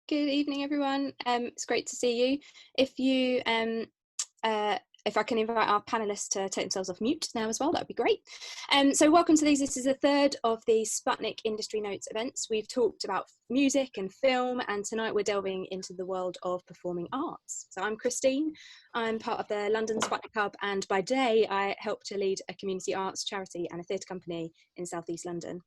Good evening, everyone. It's great to see you. If you, if I can invite our panelists to take themselves off mute now as well, that would be great. So welcome to these. This is the third of the Sputnik Industry Notes events. We've talked about music and film, and tonight we're delving into the world of performing arts. So I'm Christine. I'm part of the London Sputnik Hub, and by day I help to lead a community arts charity and a theatre company in South East London.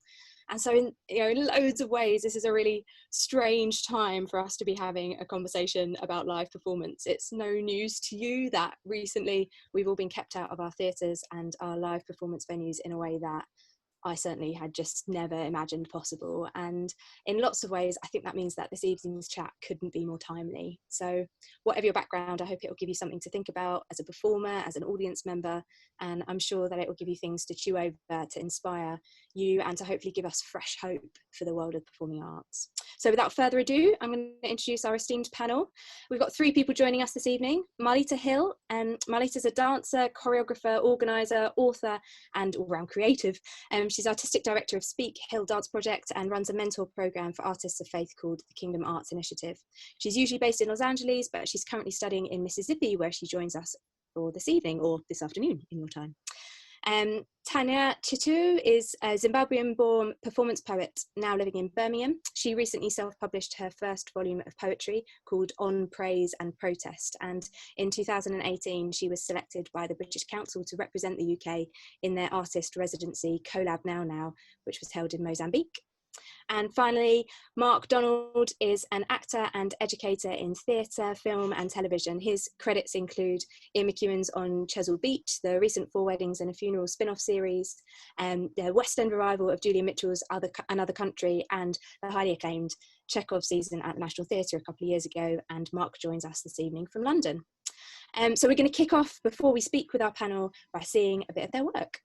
And so in loads of ways, this is a really strange time for us to be having a conversation about live performance. It's no news to you that recently we've all been kept out of our theatres and our live performance venues in a way that I certainly had just never imagined possible. And in lots of ways, I think that means that this evening's chat couldn't be more timely. So whatever your background, I hope it will give you something to think about as a performer, as an audience member, and I'm sure that it will give you things to chew over, to inspire you, and to hopefully give us fresh hope for the world of performing arts. So without further ado, I'm going to introduce our esteemed panel. We've got three people joining us this evening. Marlita Hill, Marlita's a dancer, choreographer, organiser, author, and all-round creative. She's artistic director of Speak Hill Dance Project and runs a mentor programme for artists of faith called the Kingdom Arts Initiative. She's usually based in Los Angeles, but she's currently studying in Mississippi, where she joins us for this evening, or this afternoon in your time. Tanya Chitunhu is a Zimbabwean-born performance poet now living in Birmingham. She recently self-published her first volume of poetry called On Praise and Protest, and in 2018 she was selected by the British Council to represent the UK in their artist residency Collab Now, which was held in Mozambique. And finally, Mark Donald is an actor and educator in theatre, film and television. His credits include Ian McEwan's On Chesil Beach, the recent Four Weddings and a Funeral spin-off series, the West End revival of Julia Mitchell's Another Country, and the highly acclaimed Chekhov season at the National Theatre a couple of years ago. And Mark joins us this evening from London. So we're going to kick off before we speak with our panel by seeing a bit of their work.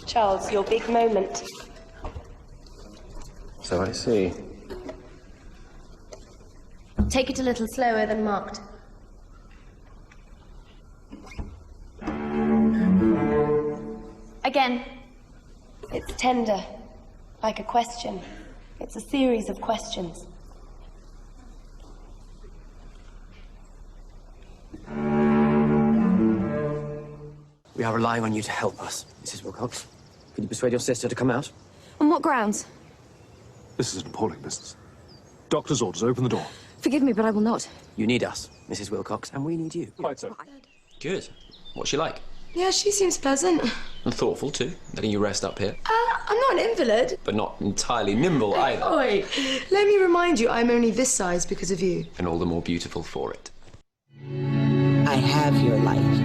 Charles, your big moment. So I see. Take it a little slower than marked. Again. It's tender, like a question. It's a series of questions. We are relying on you to help us, Mrs. Wilcox. Could you persuade your sister to come out? On what grounds? This is an appalling business. Doctor's orders, open the door. Forgive me, but I will not. You need us, Mrs. Wilcox, and we need you. Quite so. Good. What's she like? Yeah, she seems pleasant. And thoughtful, too, letting you rest up here. I'm not an invalid. But not entirely nimble, either. Oi, let me remind you, I'm only this size because of you. And all the more beautiful for it. I have your life.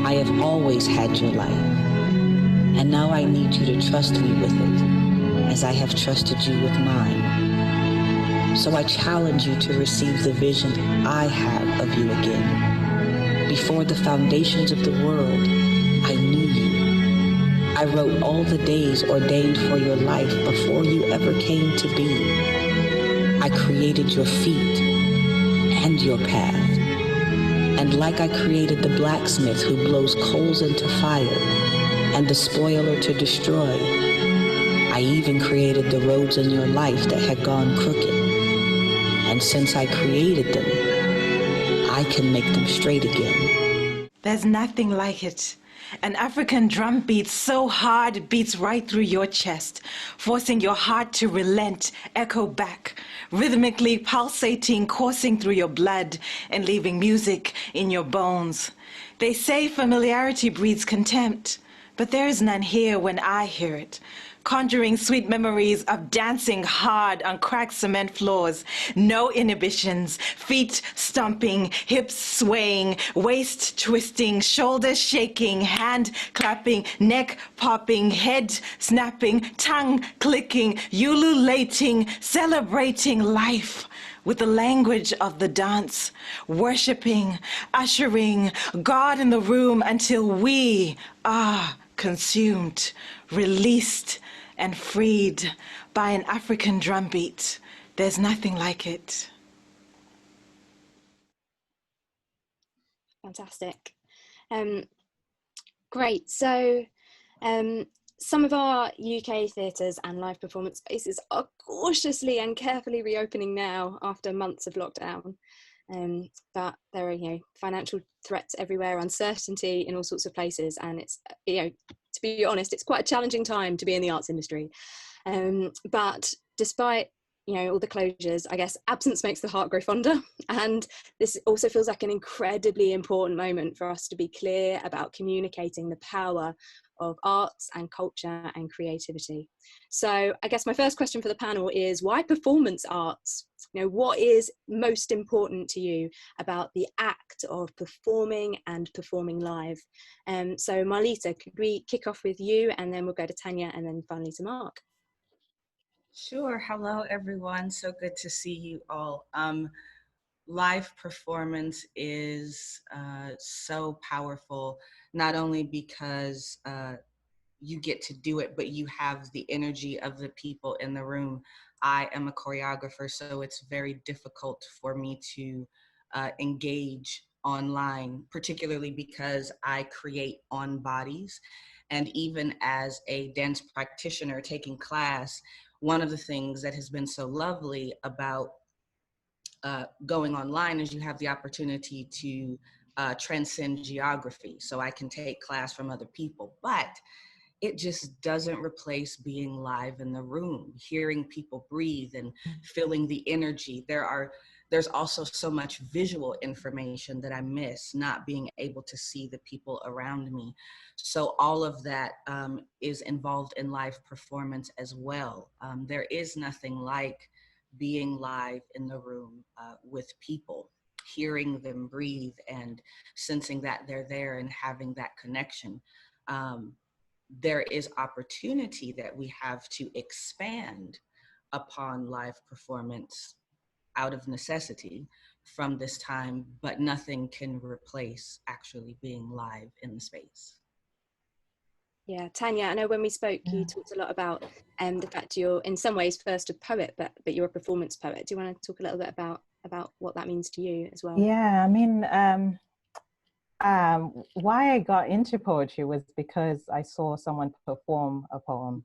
I have always had your life. And now I need you to trust me with it, as I have trusted you with mine. So I challenge you to receive the vision I have of you again. Before the foundations of the world, I knew you. I wrote all the days ordained for your life before you ever came to be. I created your feet and your path. And like I created the blacksmith who blows coals into fire and the spoiler to destroy, I even created the roads in your life that had gone crooked. And since I created them, I can make them straight again. There's nothing like it. An African drum beat so hard it beats right through your chest, forcing your heart to relent, echo back, rhythmically pulsating, coursing through your blood and leaving music in your bones. They say familiarity breeds contempt, but there is none here when I hear it. Conjuring sweet memories of dancing hard on cracked cement floors, no inhibitions, feet stomping, hips swaying, waist twisting, shoulders shaking, hand clapping, neck popping, head snapping, tongue clicking, ululating, celebrating life with the language of the dance, worshiping, ushering God in the room until we are consumed, released, and freed by an African drumbeat. There's nothing like it. Fantastic. Great. So some of our UK theatres and live performance spaces are cautiously and carefully reopening now after months of lockdown. But there are, financial threats everywhere, uncertainty in all sorts of places, and it's, to be honest, it's quite a challenging time to be in the arts industry. But despite all the closures, I guess absence makes the heart grow fonder, and this also feels like an incredibly important moment for us to be clear about communicating the power of arts and culture and creativity. So I guess my first question for the panel is, why performance arts? What is most important to you about the act of performing and performing live? So Marlita, could we kick off with you, and then we'll go to Tanya, and then finally to Mark? Sure. Hello, everyone. So good to see you all. Live performance is so powerful, not only because you get to do it, but you have the energy of the people in the room. I am a choreographer, so it's very difficult for me to engage online, particularly because I create on bodies. And even as a dance practitioner taking class, one of the things that has been so lovely about going online is you have the opportunity to transcend geography. So I can take class from other people, but it just doesn't replace being live in the room, hearing people breathe and feeling the energy. There's also so much visual information that I miss, not being able to see the people around me. So all of that is involved in live performance as well. There is nothing like being live in the room with people, hearing them breathe and sensing that they're there and having that connection. There is opportunity that we have to expand upon live performance out of necessity from this time, but nothing can replace actually being live in the space. Yeah, Tanya, I know when we spoke, you talked a lot about the fact you're in some ways first a poet, but you're a performance poet. Do you want to talk a little bit about what that means to you as well? Yeah, I mean, why I got into poetry was because I saw someone perform a poem,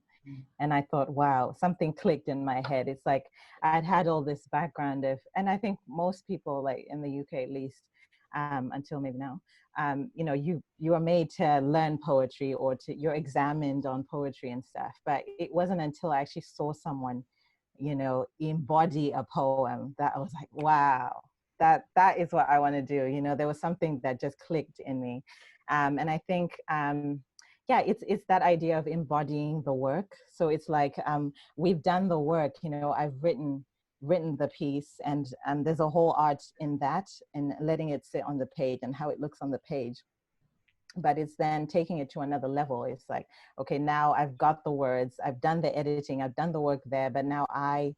and I thought, wow, something clicked in my head. It's like I'd had all this background of, and I think most people, like in the UK at least, until maybe now, you are made to learn poetry, or you're examined on poetry and stuff. But it wasn't until I actually saw someone, embody a poem that I was like, wow, that is what I want to do. There was something that just clicked in me. And I think, it's that idea of embodying the work. So it's like, we've done the work, I've written the piece, and there's a whole art in that, and letting it sit on the page and how it looks on the page. But it's then taking it to another level. It's like, okay, now I've got the words, I've done the editing, I've done the work there, but now I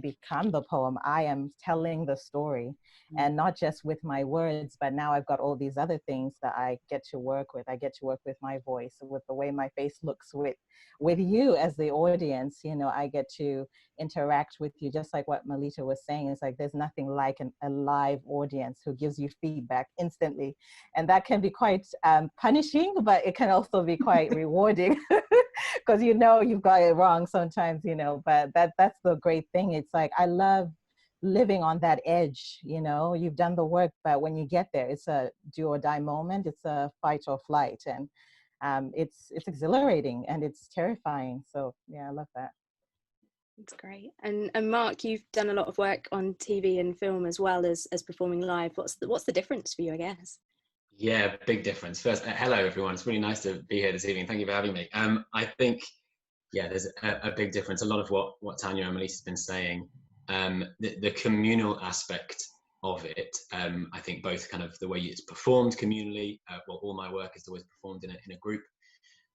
become the poem. I am telling the story, and not just with my words, but now I've got all these other things that I get to work with. I get to work with my voice, with the way my face looks, with you as the audience. I get to interact with you, just like what Marlita was saying. It's like there's nothing like a live audience who gives you feedback instantly, and that can be quite punishing, but it can also be quite rewarding, because you've got it wrong sometimes, but that's the great thing. It's like I love living on that edge. You've done the work, but when you get there, it's a do or die moment. It's a fight or flight, and it's exhilarating and it's terrifying. So yeah, I love that. That's great. And Mark, you've done a lot of work on TV and film as well as performing live. What's the difference for you, I guess? Yeah, big difference. First, hello everyone. It's really nice to be here this evening. Thank you for having me. I think, there's a big difference. A lot of what Tanya and Melissa has been saying, the communal aspect of it. I think both kind of the way it's performed communally. All my work is always performed in a group,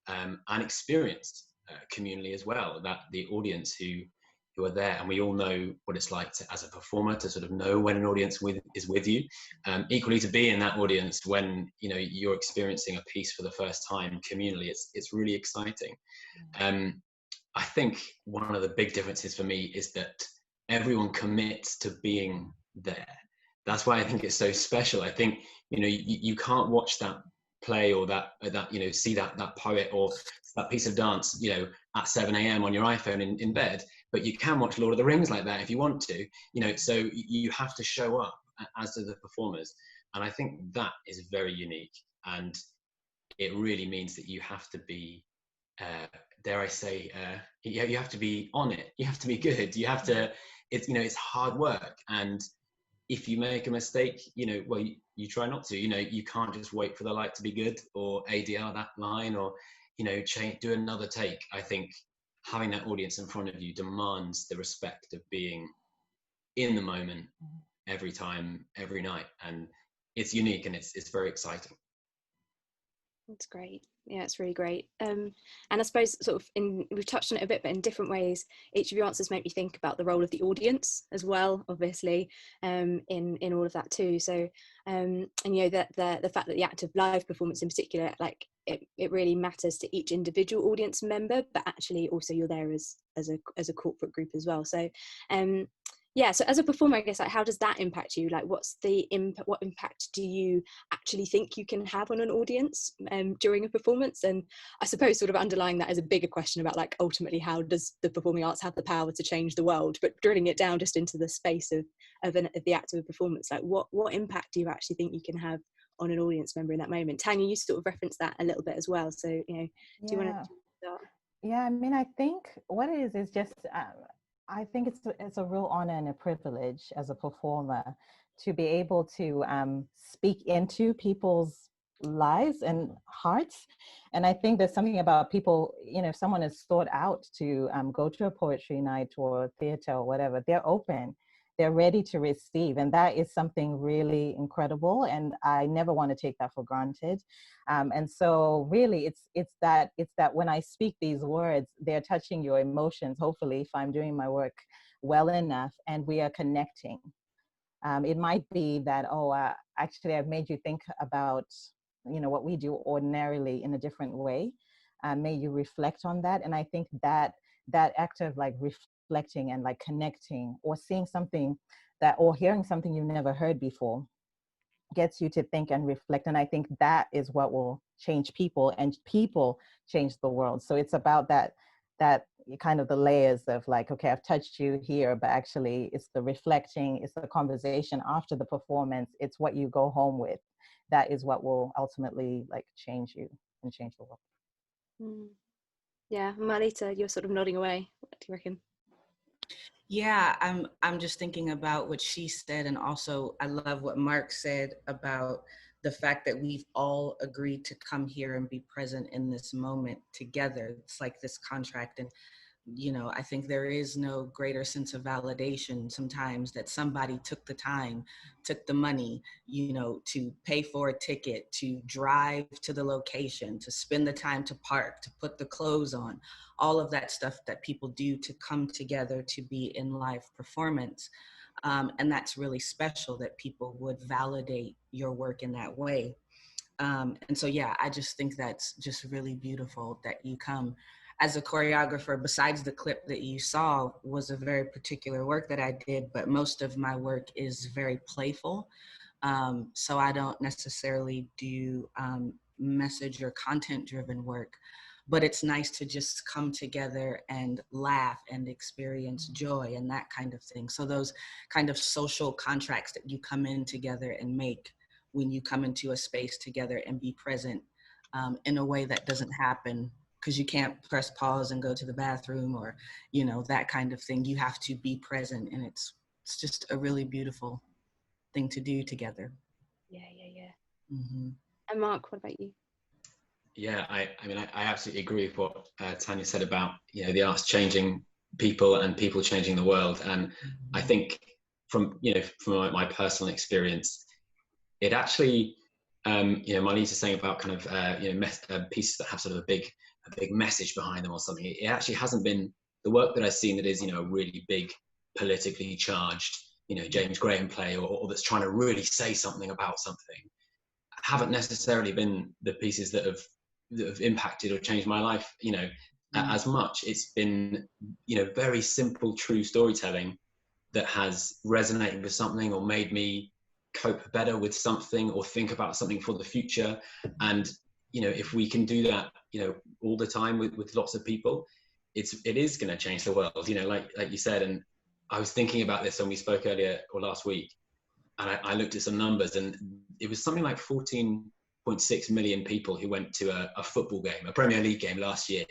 and experienced communally as well. That the audience who are there, and we all know what it's like as a performer to sort of know when an audience is with you. Equally, to be in that audience when you're experiencing a piece for the first time communally, it's really exciting. I think one of the big differences for me is that everyone commits to being there. That's why I think it's so special. I think you can't watch that play or that see that poet or that piece of dance at 7 a.m. on your iPhone in bed, but you can watch Lord of the Rings like that if you want to, so you have to show up, as do the performers. And I think that is very unique, and it really means that you have to be, dare I say, you have to be on it, you have to be good, you have to, it's hard work. And if you make a mistake, well, you try not to, you can't just wait for the light to be good or ADR that line or, do another take. I think having that audience in front of you demands the respect of being in the moment every time, every night. And it's unique and it's very exciting. That's great. Yeah, it's really great. And I suppose sort of we've touched on it a bit, but in different ways, each of your answers make me think about the role of the audience as well, obviously, in all of that too. So, and that the fact that the act of live performance in particular, like it really matters to each individual audience member, but actually also you're there as a corporate group as well. So, yeah, so as a performer, I guess, like, how does that impact you? Like, what's the impact? What impact do you actually think you can have on an audience during a performance? And I suppose sort of underlying that is a bigger question about, like, ultimately, how does the performing arts have the power to change the world? But drilling it down just into the space of the act of a performance, like, what impact do you actually think you can have on an audience member in that moment? Tanya, you sort of referenced that a little bit as well. So, do you want to start? Yeah, I mean, I think what it is just, I think it's a real honor and a privilege as a performer to be able to speak into people's lives and hearts. And I think there's something about people, if someone is sought out to go to a poetry night or theater or whatever, they're open, they're ready to receive. And that is something really incredible. And I never want to take that for granted. And so really it's that when I speak these words, they're touching your emotions, hopefully, if I'm doing my work well enough and we are connecting. It might be that, actually I've made you think about, what we do ordinarily in a different way. May you reflect on that. And I think that act of like reflecting and like connecting or seeing something or hearing something you've never heard before gets you to think and reflect. And I think that is what will change people, and people change the world. So it's about that kind of the layers of like, okay, I've touched you here, but actually it's the reflecting, it's the conversation after the performance, it's what you go home with. That is what will ultimately like change you and change the world. Yeah, Marlita, you're sort of nodding away. What do you reckon? Yeah, I'm just thinking about what she said, and also I love what Mark said about the fact that we've all agreed to come here and be present in this moment together. It's like this contract, and I think there is no greater sense of validation sometimes that somebody took the time, took the money, to pay for a ticket, to drive to the location, to spend the time to park, to put the clothes on, all of that stuff that people do to come together to be in live performance. And that's really special that people would validate your work in that way. And so, yeah, I just think that's just really beautiful that you come. As a choreographer, besides the clip that you saw was a very particular work that I did, but most of my work is very playful. So I don't necessarily do message or content driven work, but it's nice to just come together and laugh and experience joy and that kind of thing. So those kind of social contracts that you come in together and make when you come into a space together and be present in a way that doesn't happen because you can't press pause and go to the bathroom or, that kind of thing. You have to be present, and it's just a really beautiful thing to do together. Yeah. Mm-hmm. And Mark, what about you? Yeah, I mean, I absolutely agree with what Tanya said about, the arts changing people and people changing the world. And I think from my personal experience, it actually, Marlita's saying about kind of, pieces that have sort of a big message behind them or something. It actually hasn't been the work that I've seen that is, a really big politically charged, James Graham play or that's trying to really say something about something, haven't necessarily been the pieces that have impacted or changed my life, as much. It's been, very simple, true storytelling that has resonated with something or made me cope better with something or think about something for the future. And, you know, if we can do that, you know, all the time with lots of people, it is going to change the world, you know, like you said. And I was thinking about this when we spoke earlier or last week, and I looked at some numbers, and it was something like 14.6 million people who went to a football game, a Premier League game last year.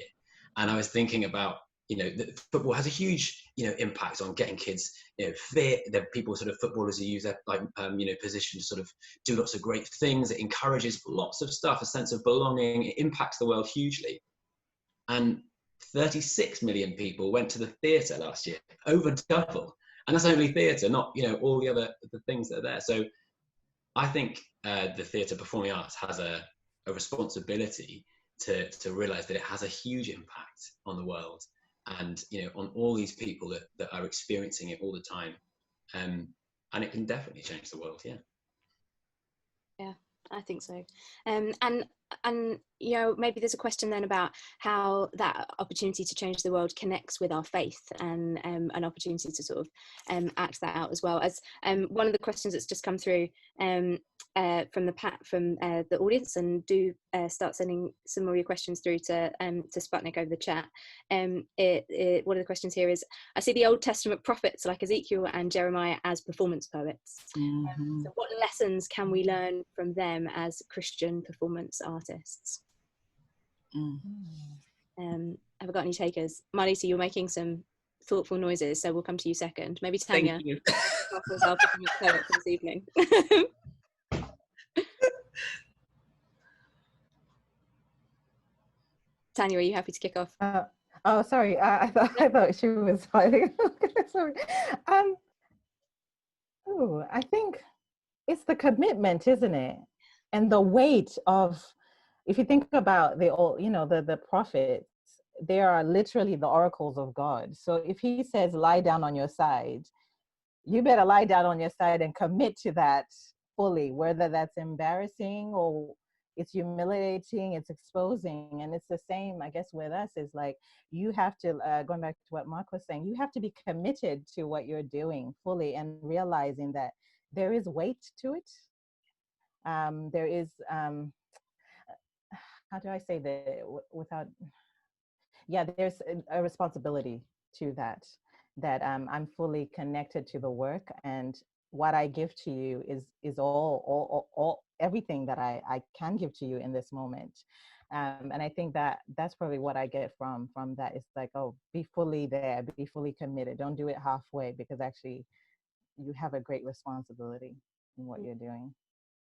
And I was thinking about, you know, that football has a huge, you know, impact on getting kids, you know, fit. There are people, sort of footballers who use that, like, you know, position to sort of do lots of great things. It encourages lots of stuff, a sense of belonging. It impacts the world hugely. And 36 million people went to the theatre last year, over double. And that's only theatre, not, you know, all the things that are there. So I think the theatre performing arts has a responsibility to realise that it has a huge impact on the world, and, you know, on all these people that are experiencing it all the time. And it can definitely change the world. Yeah, I think so. And you know, maybe there's a question then about how that opportunity to change the world connects with our faith, and an opportunity to sort of act that out, as well as one of the questions that's just come through from the audience. And do start sending some more of your questions through to Sputnik over the chat. One of the questions here is, I see the Old Testament prophets like Ezekiel and Jeremiah as performance poets. So what lessons can we learn from them as Christian performance artists? Have I got any takers? Marlita, you're making some thoughtful noises, so we'll come to you second. Maybe Tanya. Thank you. Was our performance poet for this evening. Tanya, are you happy to kick off? Oh, sorry. I thought she was fighting. Sorry. I think it's the commitment, isn't it? And the weight of, if you think about the old, you know, the prophets, they are literally the oracles of God. So if he says, lie down on your side, you better lie down on your side and commit to that fully, whether that's embarrassing or it's humiliating, it's exposing. And it's the same, I guess, with us, is like, you have to, going back to what Mark was saying, you have to be committed to what you're doing fully, and realizing that there is weight to it. There is, how do I say that without, there's a responsibility to that I'm fully connected to the work, and what I give to you is all everything that I can give to you in this moment. And I think that's probably what I get from that. It's like, oh, be fully there, be fully committed. Don't do it halfway, because actually you have a great responsibility in what you're doing.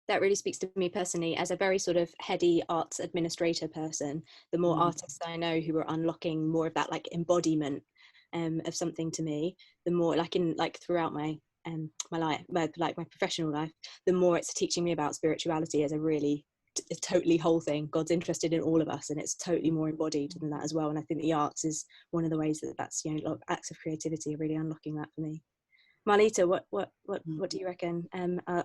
That really speaks to me personally as a very sort of heady arts administrator person. The more artists I know who are unlocking more of that, like, embodiment of something to me, the more, like throughout my life, like my professional life, the more it's teaching me about spirituality as a really totally whole thing. God's interested in all of us, and it's totally more embodied than that as well. And I think the arts is one of the ways that's, you know, acts of creativity are really unlocking that for me. Marlita, what do you reckon?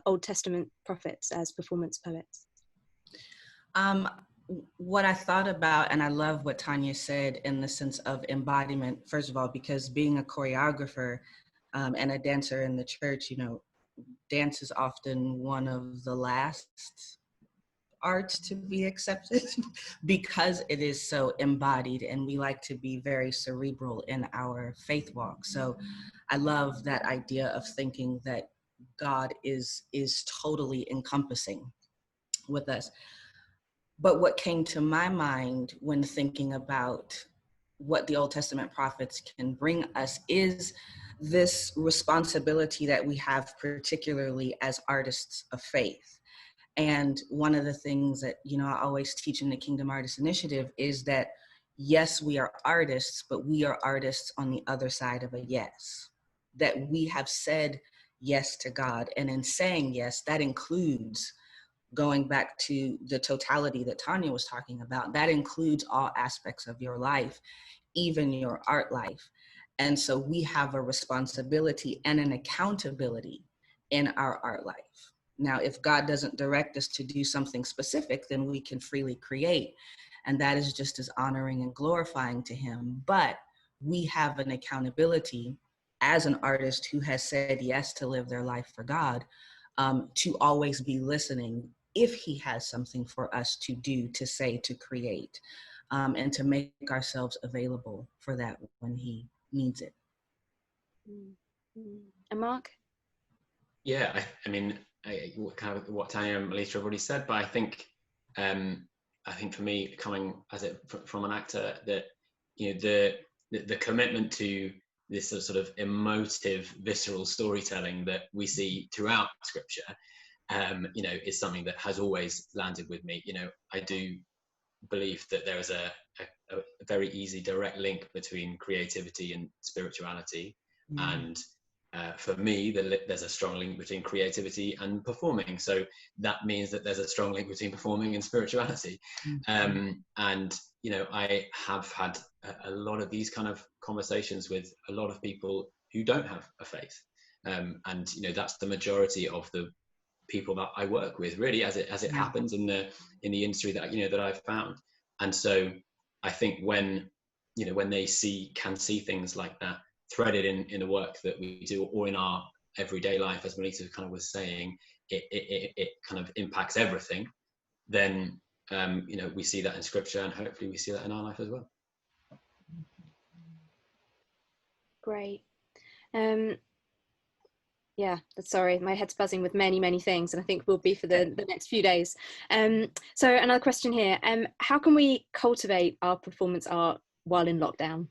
Old Testament prophets as performance poets. What I thought about, and I love what Tanya said in the sense of embodiment, first of all, because being a choreographer and a dancer in the church, you know, dance is often one of the last arts to be accepted because it is so embodied, and we like to be very cerebral in our faith walk. So I love that idea of thinking that God is totally encompassing with us. But what came to my mind when thinking about what the Old Testament prophets can bring us is this responsibility that we have, particularly as artists of faith. And one of the things that, you know, I always teach in the Kingdom Artists Initiative is that, yes, we are artists, but we are artists on the other side of a yes. That we have said yes to God. And in saying yes, that includes going back to the totality that Tanya was talking about. That includes all aspects of your life, even your art life. And so we have a responsibility and an accountability in our art life. Now, if God doesn't direct us to do something specific, then we can freely create. And that is just as honoring and glorifying to him. But we have an accountability as an artist who has said yes to live their life for God, to always be listening if he has something for us to do, to say, to create, and to make ourselves available for that when he needs it. And Mark? Yeah, I mean, kind of what Tanya and Marlita have already said, but I think for me, coming from an actor, that the commitment to this sort of emotive, visceral storytelling that we see throughout scripture, is something that has always landed with me. I do believe that there is a very easy, direct link between creativity and spirituality, and for me, there's a strong link between creativity and performing. So that means that there's a strong link between performing and spirituality. And I have had a lot of these kind of conversations with a lot of people who don't have a faith, and that's the majority of the people that I work with, really, as it happens in the industry that I've found. And so I think when they can see things like that threaded in the work that we do, or in our everyday life, as Marlita kind of was saying, it kind of impacts everything. Then we see that in scripture, and hopefully we see that in our life as well. Great. Yeah, sorry, my head's buzzing with many things, and I think will be for the next few days. So another question here, how can we cultivate our performance art while in lockdown?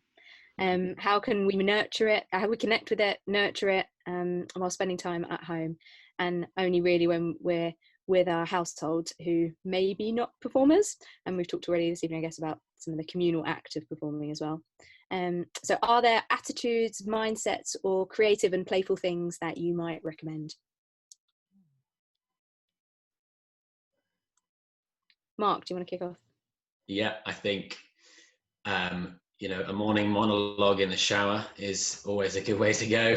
How can we nurture it? How we connect with it, nurture it, while spending time at home, and only really when we're with our household who may be not performers? And we've talked already this evening, I guess, about some of the communal act of performing as well. So are there attitudes, mindsets, or creative and playful things that you might recommend? Mark, do you want to kick off? Yeah, I think a morning monologue in the shower is always a good way to go.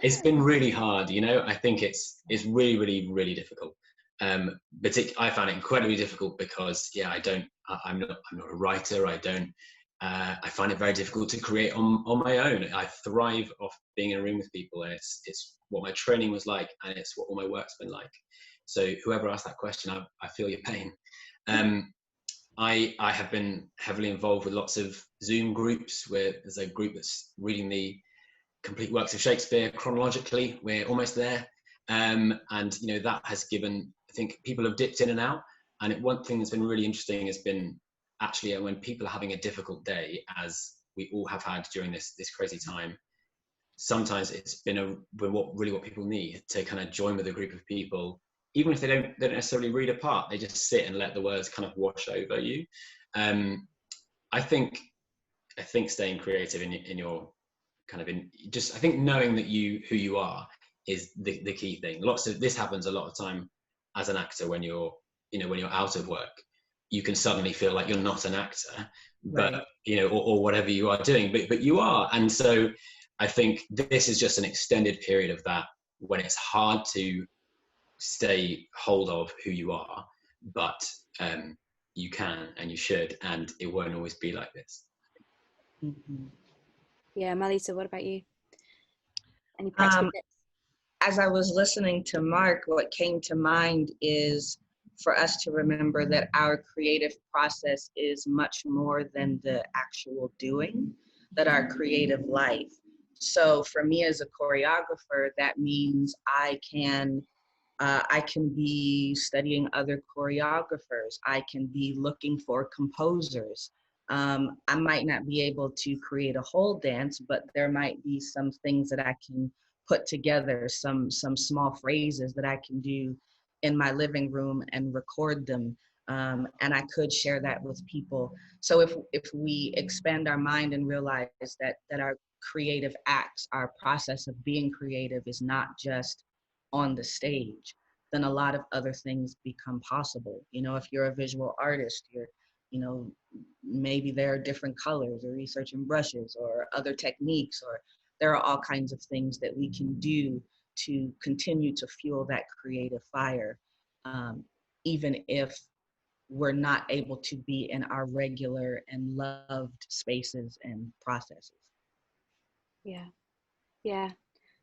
It's been really hard, I think it's really difficult. I found it incredibly difficult because I'm not a writer. I find it very difficult to create on my own. I thrive off being in a room with people, and it's what my training was like, and it's what all my work's been like. So whoever asked that question, I feel your pain. I have been heavily involved with lots of Zoom groups where there's a group that's reading the complete works of Shakespeare chronologically. We're almost there. And that has given, I think people have dipped in and out. And one thing that's been really interesting has been actually when people are having a difficult day, as we all have had during this crazy time, sometimes it's been what people need, to kind of join with a group of people. Even if they don't necessarily read a part, they just sit and let the words kind of wash over you. I think staying creative in your kind of I think knowing that who you are is the key thing. This happens a lot of time as an actor when you're out of work. You can suddenly feel like you're not an actor, Right. but or whatever you are doing, but you are. And so I think this is just an extended period of that, when it's hard to stay hold of who you are, but you can and you should, and it won't always be like this. Mm-hmm. Yeah, Marlita, what about you? Any practical tips? As I was listening to Mark, what came to mind is for us to remember that our creative process is much more than the actual doing, that our creative life. So for me as a choreographer, that means I can be studying other choreographers. I can be looking for composers. I might not be able to create a whole dance, but there might be some things that I can put together, some small phrases that I can do in my living room and record them. And I could share that with people. So if we expand our mind and realize that our creative acts, our process of being creative is not just on the stage, then a lot of other things become possible. If you're a visual artist, maybe there are different colors or researching brushes or other techniques, or there are all kinds of things that we can do to continue to fuel that creative fire, even if we're not able to be in our regular and loved spaces and processes. Yeah.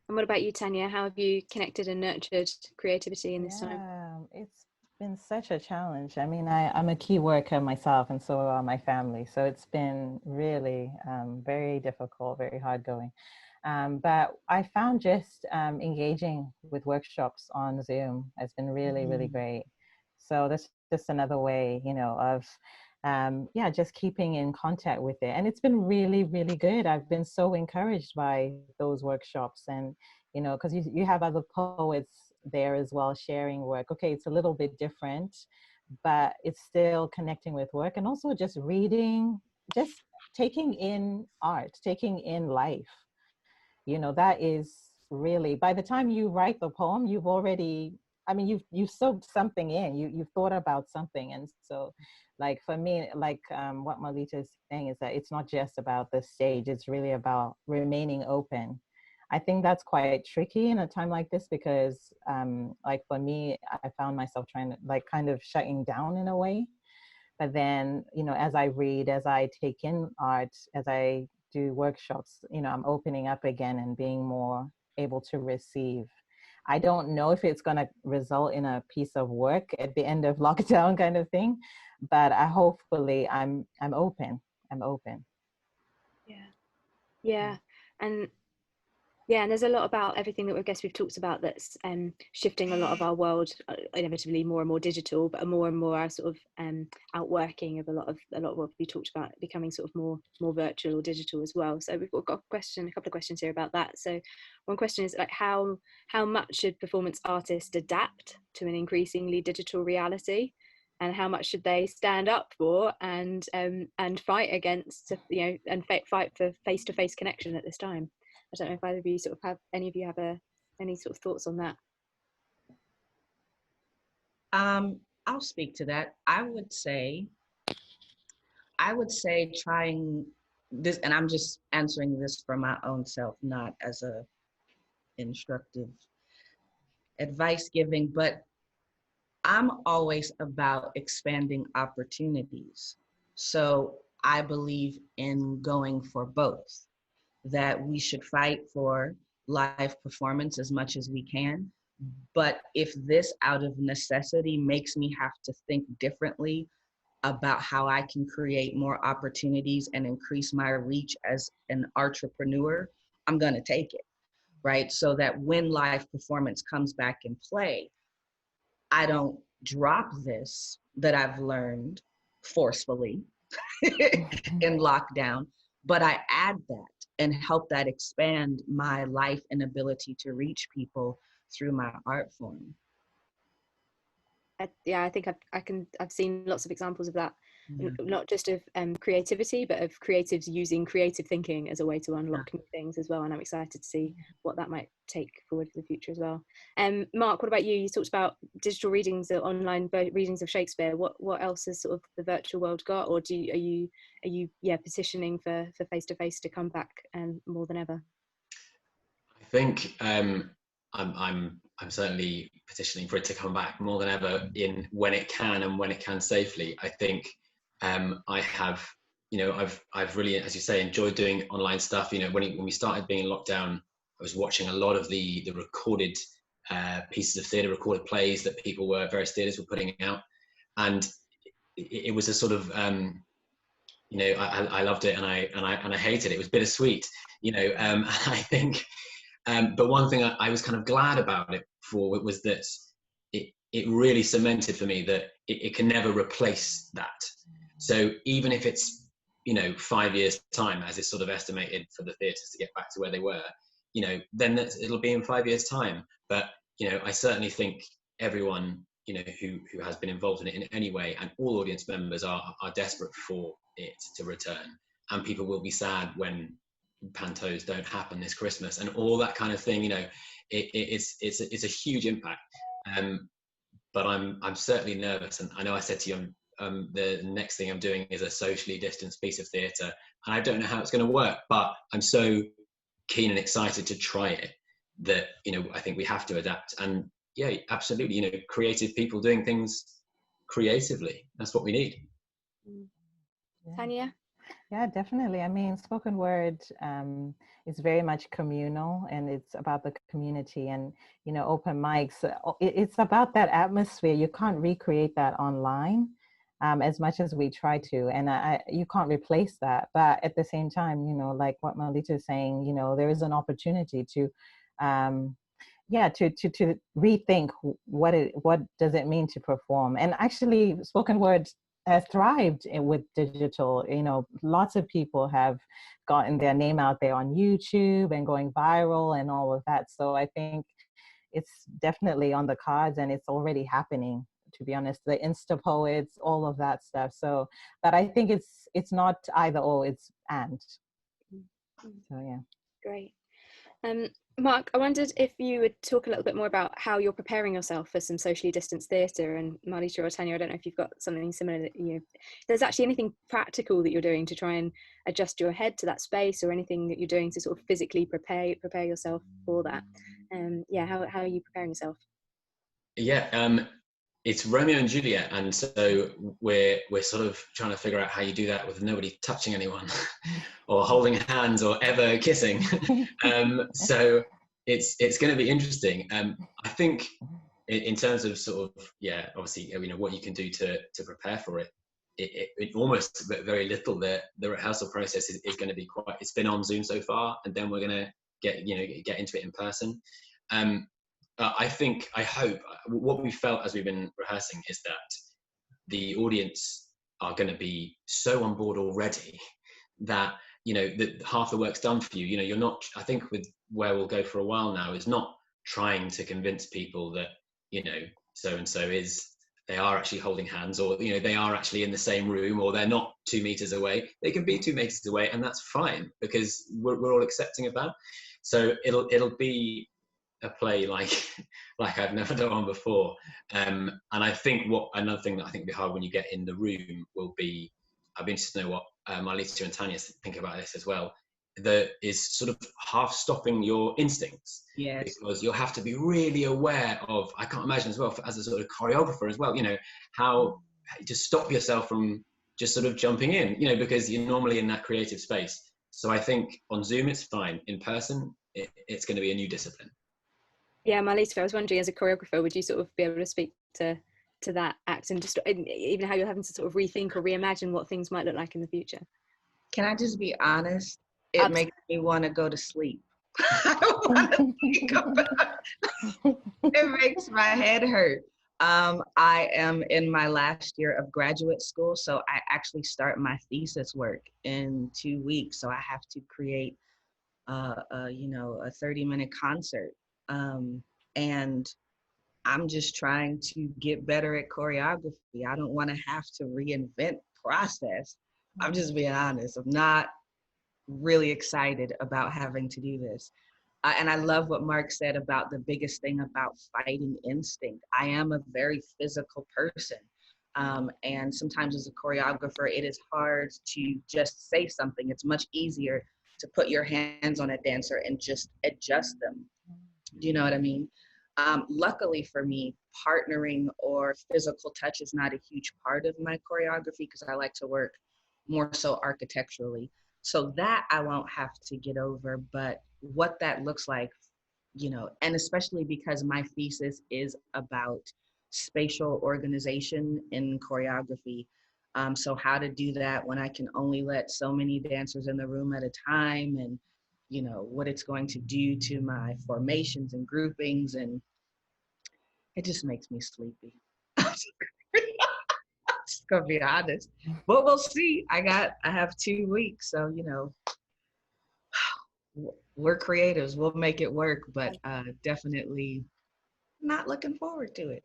And what about you, Tanya? How have you connected and nurtured creativity in this time? It's been such a challenge. I mean, I'm a key worker myself, and so are my family. So it's been really very difficult, very hard going. But I found just engaging with workshops on Zoom has been really, really great. So that's just another way, of just keeping in contact with it. And it's been really, really good. I've been so encouraged by those workshops, and because you have other poets there as well sharing work. Okay, it's a little bit different, but it's still connecting with work, and also just reading, just taking in art, taking in life. That is really, by the time you write the poem, you've already, I mean, you've soaked something in, you've thought about something. And so, like, for me, like what Marlita is saying is that it's not just about the stage, it's really about remaining open. I think that's quite tricky in a time like this, because like for me, I found myself trying to, like, kind of shutting down in a way. But then, as I read, as I take in art, as I do workshops, I'm opening up again and being more able to receive. I don't know if it's going to result in a piece of work at the end of lockdown kind of thing, but hopefully I'm open. I'm open. Yeah. And yeah, and there's a lot about everything that I guess we've talked about that's shifting a lot of our world, inevitably more and more digital, but a more and more sort of outworking of a lot of what we talked about becoming sort of more virtual or digital as well. So we've got a couple of questions here about that. So one question is, like, how much should performance artists adapt to an increasingly digital reality, and how much should they stand up for and fight against, and fight for face-to-face connection at this time? I don't know if either of you have any sort of thoughts on that. I'll speak to that. I would say trying this, and I'm just answering this for my own self, not as a instructive advice giving, but I'm always about expanding opportunities. So I believe in going for both, that we should fight for live performance as much as we can. But if this out of necessity makes me have to think differently about how I can create more opportunities and increase my reach as an entrepreneur, I'm gonna take it, right? So that when live performance comes back in play, I don't drop this that I've learned forcefully in lockdown, but I add that and help that expand my life and ability to reach people through my art form. I think I've seen lots of examples of that, not just of creativity, but of creatives using creative thinking as a way to unlock new things as well. And I'm excited to see what that might take forward for the future as well. Mark, what about you? You talked about digital readings or online readings of Shakespeare. What else has sort of the virtual world got, or are you petitioning for face-to-face to come back more than ever? I think I'm certainly petitioning for it to come back more than ever in when it can and when it can safely. I think I have, I've really, as you say, enjoyed doing online stuff. When we started being in lockdown, I was watching a lot of the recorded pieces of theatre, recorded plays that various theatres were putting out, and it was a sort of I loved it and I hated it. It was bittersweet, I think. But one thing I was kind of glad about it for was that it really cemented for me that it can never replace that. So even if it's 5 years time, as is sort of estimated for the theatres to get back to where they were, then it'll be in 5 years time. But I certainly think everyone who has been involved in it in any way, and all audience members are desperate for it to return. And people will be sad when pantos don't happen this Christmas and all that kind of thing. It's a huge impact. But I'm certainly nervous, and I know I said to you the next thing I'm doing is a socially distanced piece of theatre, and I don't know how it's going to work, but I'm so keen and excited to try it that I think we have to adapt. And yeah, absolutely, creative people doing things creatively, that's what we need. Tanya? Yeah, definitely. I mean, spoken word is very much communal, and it's about the community. And open mics. It's about that atmosphere. You can't recreate that online, as much as we try to, and you can't replace that. But at the same time, like what Marlita is saying, there is an opportunity to, yeah, to rethink what does it mean to perform. And actually, spoken word has thrived with digital. Lots of people have gotten their name out there on YouTube and going viral and all of that. So I think it's definitely on the cards, and it's already happening, to be honest. The Insta poets, all of that stuff. So, but I think it's not either or, it's and. So yeah. Great. Mark, I wondered if you would talk a little bit more about how you're preparing yourself for some socially distanced theatre, and Marlita or Tanya, I don't know if you've got something similar that if there's actually anything practical that you're doing to try and adjust your head to that space, or anything that you're doing to sort of physically prepare yourself for that. Yeah, how are you preparing yourself? Yeah, it's Romeo and Juliet, and so we're sort of trying to figure out how you do that with nobody touching anyone or holding hands or ever kissing. So it's going to be interesting. I think in terms of sort of, yeah, obviously, what you can do to prepare for it, it almost very little. The rehearsal process is going to be quite, it's been on Zoom so far, and then we're going to get into it in person. I hope what we felt as we've been rehearsing is that the audience are going to be so on board already that that half the work's done for you. You're not, I think, with where we'll go for a while now, is not trying to convince people that so and so is, they are actually holding hands, or they are actually in the same room, or they're not 2 meters away. They can be 2 meters away, and that's fine, because we're all accepting of that. So it'll be a play like I've never done before, and I think another thing that I think will be hard when you get in the room will be, I'd be interested to know what Marlita and Tanya think about this as well, that is sort of half stopping your instincts. Yes. Because you'll have to be really aware of, I can't imagine as well, as a sort of choreographer as well, how to stop yourself from just sort of jumping in, because you're normally in that creative space. So I think on Zoom it's fine. In person, it's going to be a new discipline. Yeah, Marlita, I was wondering, as a choreographer, would you sort of be able to speak to that act, and just even how you're having to sort of rethink or reimagine what things might look like in the future? Can I just be honest? It makes me want to go to sleep. I don't want to think about it. It makes my head hurt. I am in my last year of graduate school, so I actually start my thesis work in 2 weeks. So I have to create a 30-minute concert. And I'm just trying to get better at choreography. I don't want to have to reinvent process. I'm just being honest. I'm not really excited about having to do this. And I love what Mark said about the biggest thing about fighting instinct. I am a very physical person. And sometimes as a choreographer, it is hard to just say something. It's much easier to put your hands on a dancer and just adjust them. Do you know what I mean? Luckily for me, partnering or physical touch is not a huge part of my choreography, because I like to work more so architecturally. So that I won't have to get over, but what that looks like, and especially because my thesis is about spatial organization in choreography. So how to do that when I can only let so many dancers in the room at a time, and what it's going to do to my formations and groupings, and it just makes me sleepy. I'm just gonna be honest, but we'll see. I have 2 weeks, so we're creatives. We'll make it work, but definitely not looking forward to it.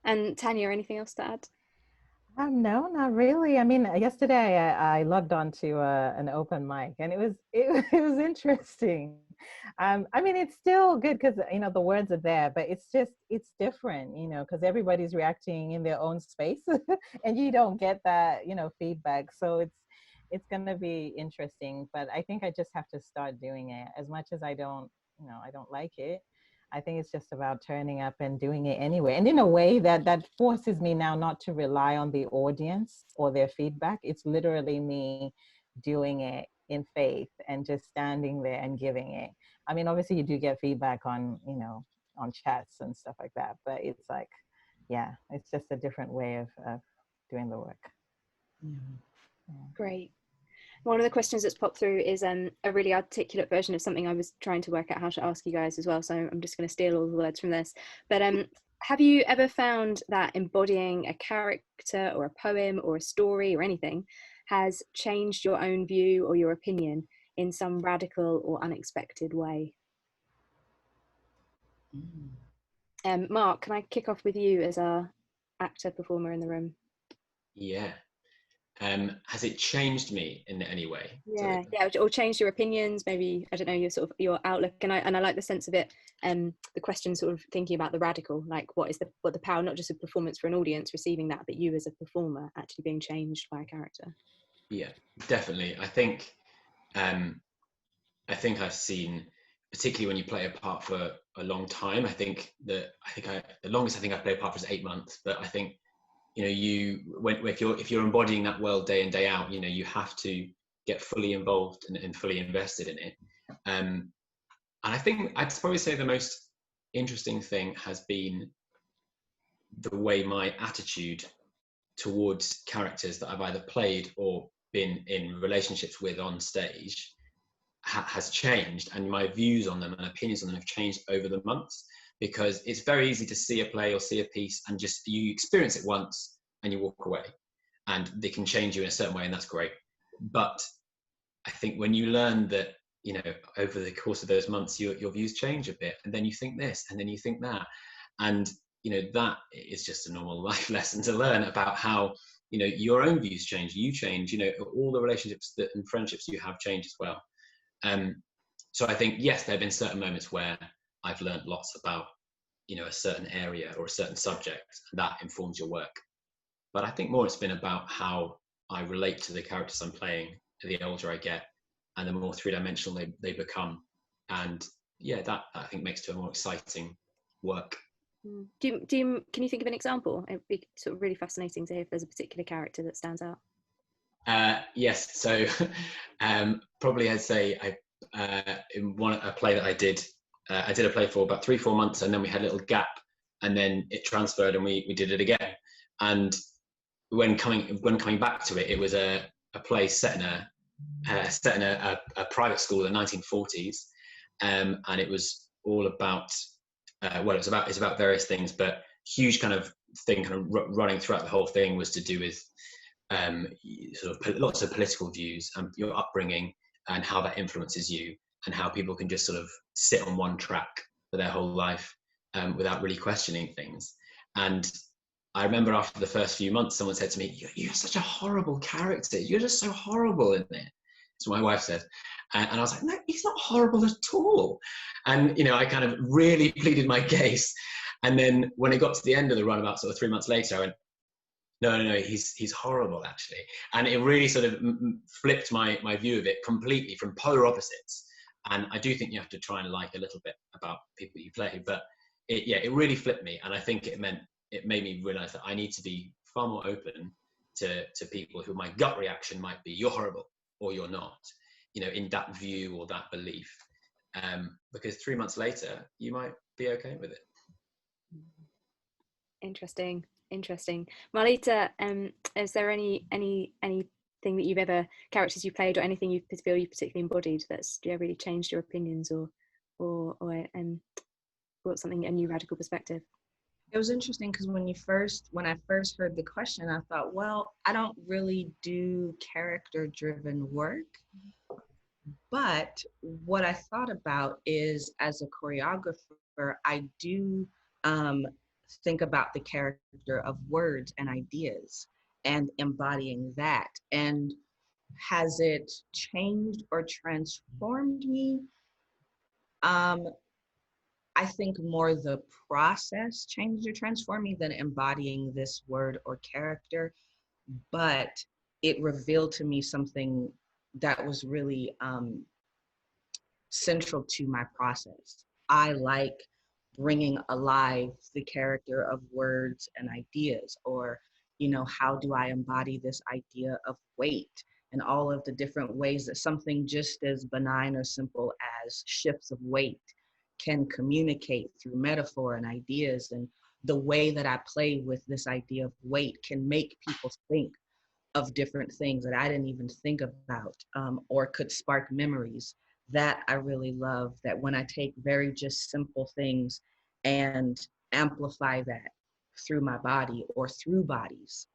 And Tanya, anything else to add? No, not really. I mean, yesterday I logged on to an open mic, and it was interesting. I mean, it's still good because the words are there, but it's different, because everybody's reacting in their own space, and you don't get that feedback. So it's gonna be interesting. But I think I just have to start doing it. As much as I don't like it, I think it's just about turning up and doing it anyway. And in a way that forces me now not to rely on the audience or their feedback. It's literally me doing it in faith and just standing there and giving it. I mean, obviously you do get feedback on, you know, on chats and stuff like that, but it's like, yeah, it's just a different way of doing the work. Great. One of the questions that's popped through is a really articulate version of something I was trying to work out how to ask you guys as well. So I'm just going to steal all the words from this. But have you ever found that embodying a character or a poem or a story or anything has changed your own view or your opinion in some radical or unexpected way? Mark, can I kick off with you as our actor performer in the room? Yeah. Has it changed me in any way? Yeah, or changed your opinions, maybe, I don't know, your sort of your outlook. And I like the sense of it, the question sort of thinking about the radical, like what the power, not just of performance for an audience receiving that, but you as a performer actually being changed by a character. Yeah, definitely. I think I've seen, particularly when you play a part for a long time, the longest I think I've played a part for is 8 months, but I think, you know, if you're embodying that world day in, day out, you know, you have to get fully involved and fully invested in it. And I think I'd probably say the most interesting thing has been the way my attitude towards characters that I've either played or been in relationships with on stage has changed, and my views on them and opinions on them have changed over the months. Because it's very easy to see a play or see a piece and just you experience it once and you walk away, and they can change you in a certain way, and that's great. But I think when you learn that, you know, over the course of those months, your views change a bit, and then you think this, and then you think that, and you know, that is just a normal life lesson to learn about how, you know, your own views change, you change, you know, all the relationships and friendships you have change as well. So I think, yes, there have been certain moments where I've learned lots about, you know, a certain area or a certain subject, and that informs your work. But I think more it's been about how I relate to the characters I'm playing the older I get, and the more three-dimensional they become. And yeah, that I think makes it a more exciting work. Can you think of an example? It'd be sort of really fascinating to hear if there's a particular character that stands out. Yes, so probably I'd say in a play that I did a play for about 3-4 months, and then we had a little gap, and then it transferred and we did it again. And when coming back to it, it was a play set in a private school in the 1940s, and it was all about it's about various things, but huge kind of thing kind of running throughout the whole thing was to do with sort of lots of political views and your upbringing and how that influences you, and how people can just sort of sit on one track for their whole life without really questioning things. And I remember after the first few months, someone said to me, "You're such a horrible character. You're just so horrible in it." So my wife said, and I was like, "No, he's not horrible at all." And you know, I kind of really pleaded my case. And then when it got to the end of the run, about sort of 3 months later, I went, no, he's horrible actually. And it really sort of flipped my view of it completely from polar opposites. And I do think you have to try and like a little bit about people you play, but it really flipped me. And I think it made me realize that I need to be far more open to people who my gut reaction might be, you're horrible or you're not, you know, in that view or that belief. Because 3 months later, you might be okay with it. Interesting. Marlita, is there anything that you've ever, characters you played or anything you feel you particularly embodied that's really changed your opinions or brought something, a new radical perspective? It was interesting because when I first heard the question, I thought, well, I don't really do character-driven work. But what I thought about is, as a choreographer, I do think about the character of words and ideas and embodying that. And has it changed or transformed me? I think more the process changed or transformed me than embodying this word or character, but it revealed to me something that was really central to my process. I like bringing alive the character of words and ideas, or, how do I embody this idea of weight and all of the different ways that something just as benign or simple as shifts of weight can communicate through metaphor and ideas. And the way that I play with this idea of weight can make people think of different things that I didn't even think about, or could spark memories. That I really love, that when I take very just simple things and amplify that through my body or through bodies,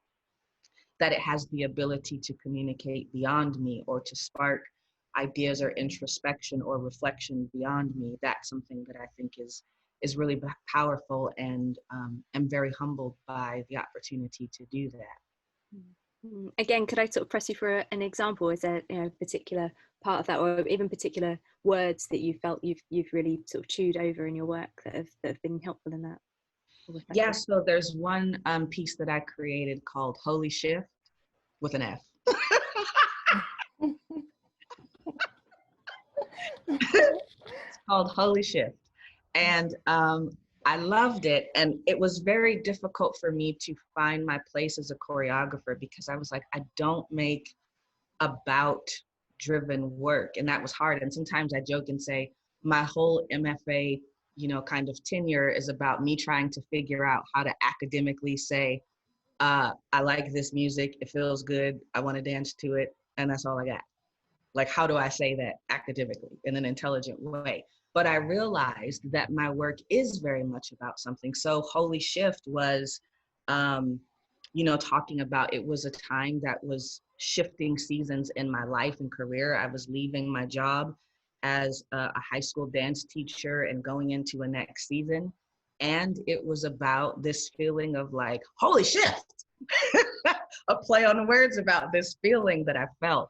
that it has the ability to communicate beyond me or to spark ideas or introspection or reflection beyond me. That's something that I think is really powerful, and I'm very humbled by the opportunity to do that. Again, could I sort of press you for an example? Is there a particular part of that, or even particular words that you felt you've really sort of chewed over in your work that have been helpful in that? Yeah, so there's one piece that I created called Holy Shift with an F. It's called Holy Shift. And I loved it. And it was very difficult for me to find my place as a choreographer, because I was like, I don't make about driven work. And that was hard. And sometimes I joke and say, my whole MFA, kind of tenure is about me trying to figure out how to academically say, I like this music, it feels good, I want to dance to it, and that's all I got. Like, how do I say that academically in an intelligent way? But I realized that my work is very much about something. So Holy Shift was, talking about, it was a time that was shifting seasons in my life and career. I was leaving my job as a high school dance teacher and going into a next season. And it was about this feeling of like, holy shit, a play on words about this feeling that I felt.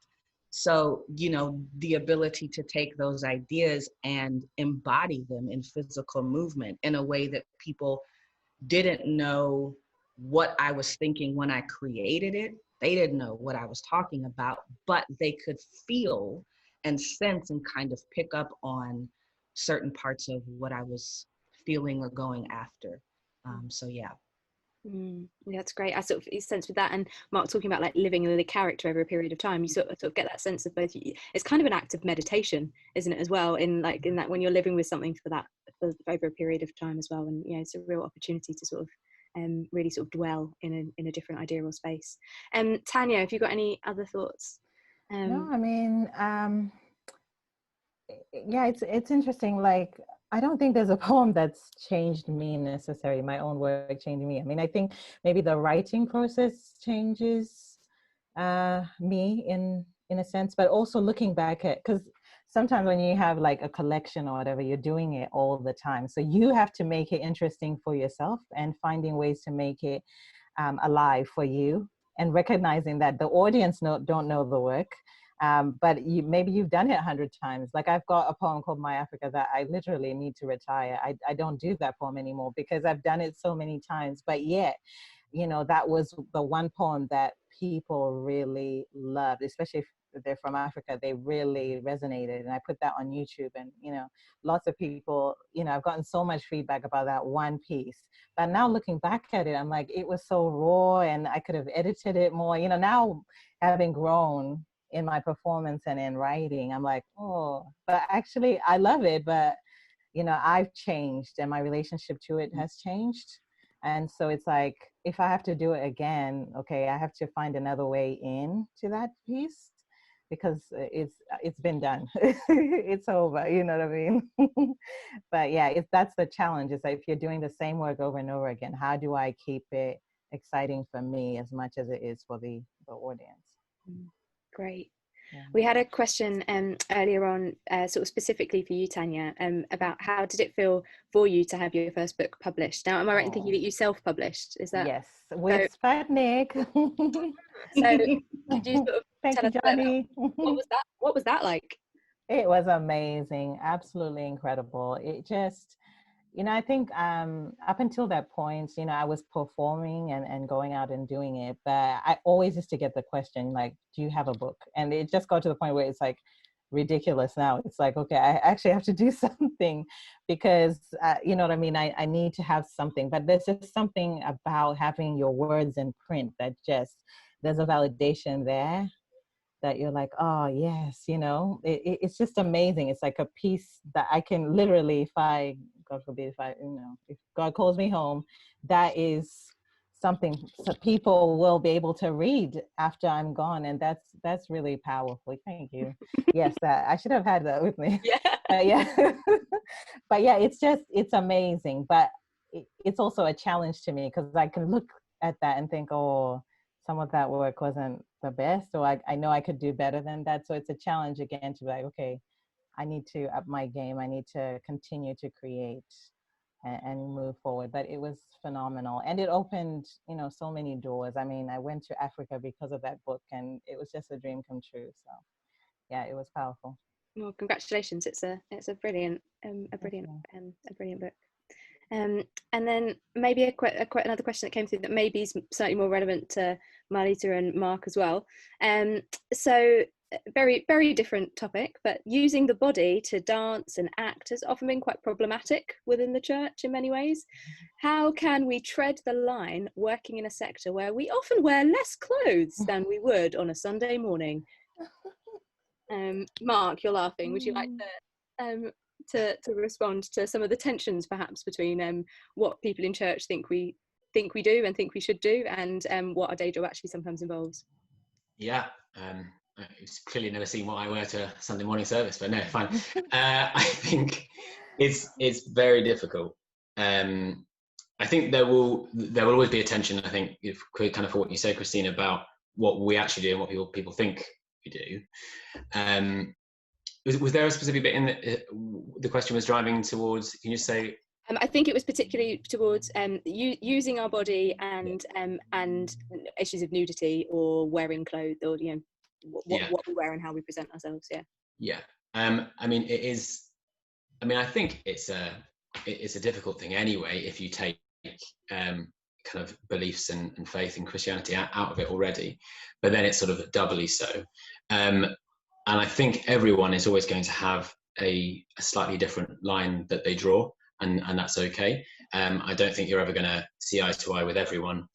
So, the ability to take those ideas and embody them in physical movement in a way that people didn't know what I was thinking when I created it. They didn't know what I was talking about, but they could feel and sense and kind of pick up on certain parts of what I was feeling or going after. So yeah. Yeah, that's great. I sort of sense with that, and Mark talking about like living in the character over a period of time, you sort of get that sense of both. It's kind of an act of meditation, isn't it, as well, in that when you're living with something for over a period of time as well. And it's a real opportunity to sort of really sort of dwell in a different idea or space. Tanya, have you got any other thoughts? No, I mean, yeah, it's interesting. Like, I don't think there's a poem that's changed me necessarily, my own work changing me. I mean, I think maybe the writing process changes me in a sense, but also looking back at, because sometimes when you have like a collection or whatever, you're doing it all the time. So you have to make it interesting for yourself and finding ways to make it alive for you, and recognizing that the audience don't know the work. But maybe you've done it 100 times. Like, I've got a poem called My Africa that I literally need to retire. I don't do that poem anymore because I've done it so many times. But yet, that was the one poem that people really loved, especially if they're from Africa. They really resonated. And I put that on YouTube, and, lots of people, I've gotten so much feedback about that one piece. But now looking back at it, I'm like, it was so raw, and I could have edited it more. Now having grown in my performance and in writing, I'm like, oh, but actually I love it, but I've changed, and my relationship to it has changed. And so it's like, if I have to do it again, okay, I have to find another way in to that piece, because it's been done. It's over, you know what I mean? But yeah, that's the challenge. Is like, if you're doing the same work over and over again, how do I keep it exciting for me as much as it is for the audience? Great. Yeah. We had a question earlier on, sort of specifically for you, Tanya, about how did it feel for you to have your first book published? Now, am I right in thinking that you self-published? Is that? Yes, with Sputnik. So could you sort of Thank tell you, us a bit Johnny. about what was that like? It was amazing, absolutely incredible. It just, I think up until that point, I was performing and going out and doing it, but I always used to get the question, like, do you have a book? And it just got to the point where it's like, ridiculous now. It's like, okay, I actually have to do something because, you know what I mean? I need to have something, but there's just something about having your words in print that just, there's a validation there that you're like, oh yes, you know, it's just amazing. It's like a piece that I can literally, if I, God forbid, if I, you know, if God calls me home, that is something so people will be able to read after I'm gone. And that's really powerful. Thank you. Yes, that I should have had that with me. Yeah. Yeah. But yeah, it's amazing. But it's also a challenge to me because I can look at that and think, oh, some of that work wasn't the best, or I know I could do better than that. So it's a challenge again to be like, okay, I need to up my game. I need to continue to create and move forward. But it was phenomenal. And it opened, you know, so many doors. I mean, I went to Africa because of that book, and it was just a dream come true. So yeah, it was powerful. Well, congratulations. It's a brilliant book. And then maybe another question that came through that maybe is slightly more relevant to Marlita and Mark as well. So very, very different topic, but using the body to dance and act has often been quite problematic within the church in many ways. How can we tread the line working in a sector where we often wear less clothes than we would on a Sunday morning? Mark, you're laughing. Would you like to respond to some of the tensions perhaps between what people in church think we do and think we should do, and what our day job actually sometimes involves? Yeah, it's clearly never seen what I wear to a Sunday morning service, but no, fine. I think it's very difficult. I think there will always be a tension. I think if kind of for what you say, Christine, about what we actually do and what people think we do. Was there a specific bit in the question was driving towards? Can you say? I think it was particularly towards using our body and issues of nudity or wearing clothes, or you know what we wear and how we present ourselves. Yeah. Yeah. I mean, it is. I mean, I think it's a difficult thing anyway if you take kind of beliefs and faith in Christianity out of it already, but then it's sort of doubly so. And I think everyone is always going to have a slightly different line that they draw, and that's okay. I don't think you're ever going to see eye to eye with everyone,